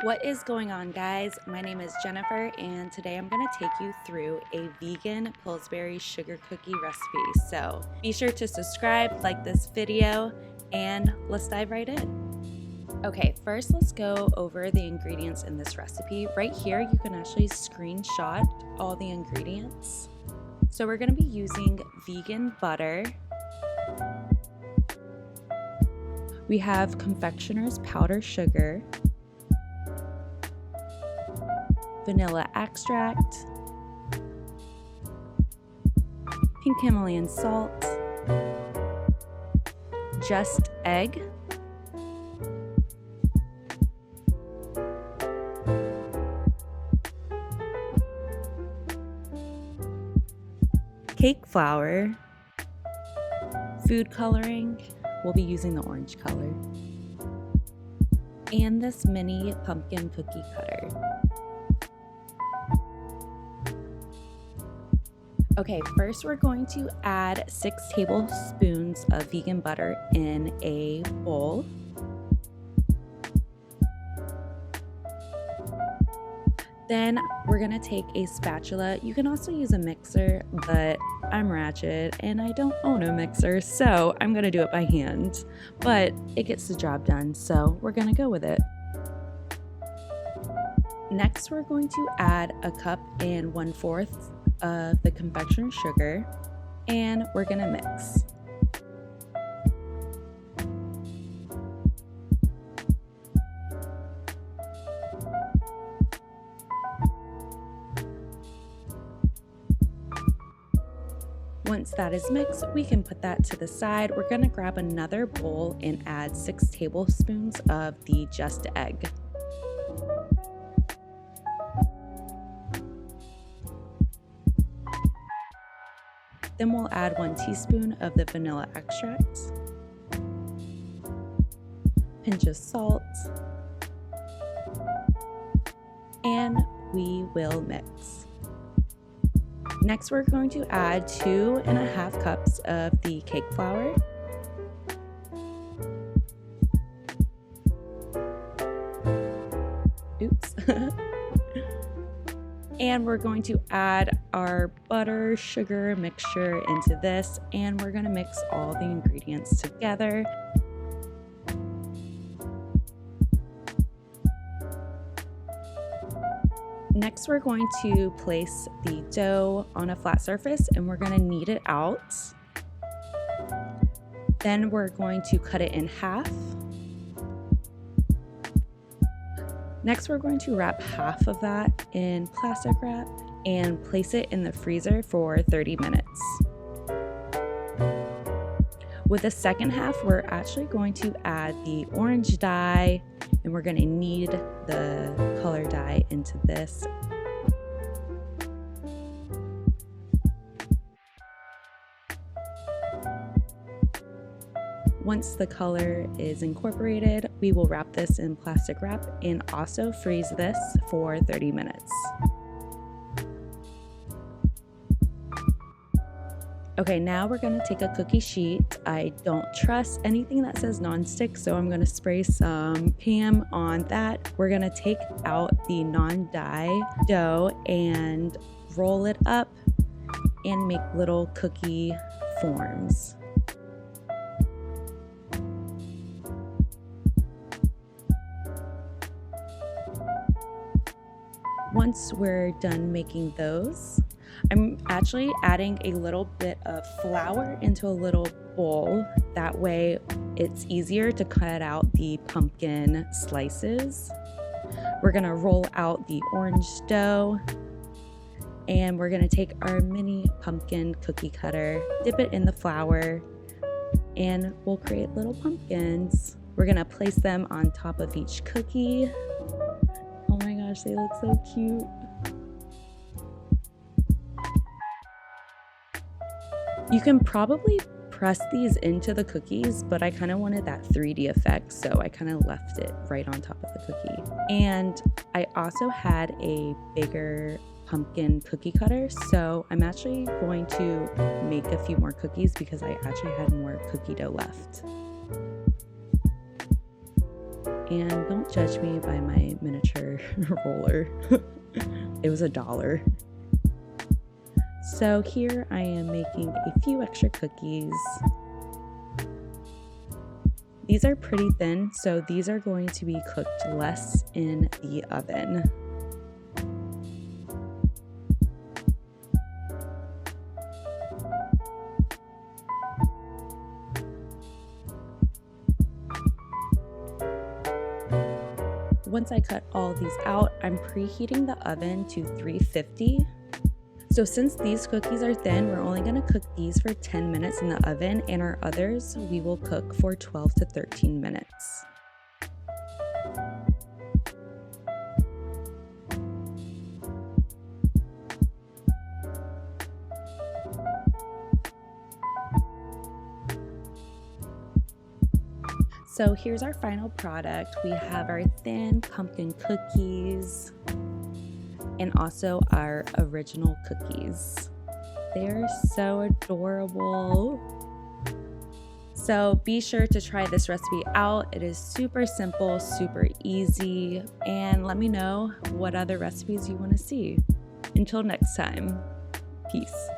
What is going on, guys? My name is Jennifer, and today I'm going to take you through a vegan Pillsbury sugar cookie recipe. So be sure to subscribe, like this video, and let's dive right in. Okay, first let's go over the ingredients in this recipe. Right here, you can actually screenshot all the ingredients. So we're going to be using vegan butter. We have Confectioner's powdered sugar, vanilla extract, pink Himalayan salt, just egg, cake flour, food coloring, we'll be using the orange color, and this mini pumpkin cookie cutter. Okay, first we're going to add 6 tablespoons of vegan butter in a bowl. Then we're gonna take a spatula. You can also use a mixer, but I'm ratchet and I don't own a mixer, so I'm gonna do it by hand. But it gets the job done, so we're gonna go with it. Next, we're going to add a cup and 1/4 of the confectioner sugar, and we're gonna mix. Once that is mixed, we can put that to the side. We're gonna grab another bowl and add 6 tablespoons of the just egg. Then we'll add 1 teaspoon of the vanilla extract, pinch of salt, and we will mix. Next, we're going to add 2½ cups of the cake flour, oops. And we're going to add our butter sugar mixture into this, and we're going to mix all the ingredients together. Next, we're going to place the dough on a flat surface and we're going to knead it out. Then we're going to cut it in half. Next, we're going to wrap half of that in plastic wrap and place it in the freezer for 30 minutes. With the second half, we're actually going to add the orange dye, and we're going to knead the color dye into this. Once the color is incorporated, we will wrap this in plastic wrap and also freeze this for 30 minutes. Okay, now we're gonna take a cookie sheet. I don't trust anything that says nonstick, so I'm gonna spray some Pam on that. We're gonna take out the non-dye dough and roll it up and make little cookie forms. Once we're done making those, I'm actually adding a little bit of flour into a little bowl. That way it's easier to cut out the pumpkin slices. We're gonna roll out the orange dough, and we're gonna take our mini pumpkin cookie cutter, dip it in the flour, and we'll create little pumpkins. We're gonna place them on top of each cookie. Oh my gosh, they look so cute. You can probably press these into the cookies, but I kind of wanted that 3D effect, so I kind of left it right on top of the cookie. And I also had a bigger pumpkin cookie cutter, so I'm actually going to make a few more cookies because I actually had more cookie dough left. And don't judge me by my miniature roller. It was $1. So here I am making a few extra cookies. These are pretty thin, so these are going to be cooked less in the oven. Once I cut all these out, I'm preheating the oven to 350. So since these cookies are thin, we're only going to cook these for 10 minutes in the oven, and our others we will cook for 12 to 13 minutes. So here's our final product. We have our thin pumpkin cookies and also our original cookies. They're so adorable. So be sure to try this recipe out. It is super simple, super easy, and let me know what other recipes you want to see. Until next time, peace.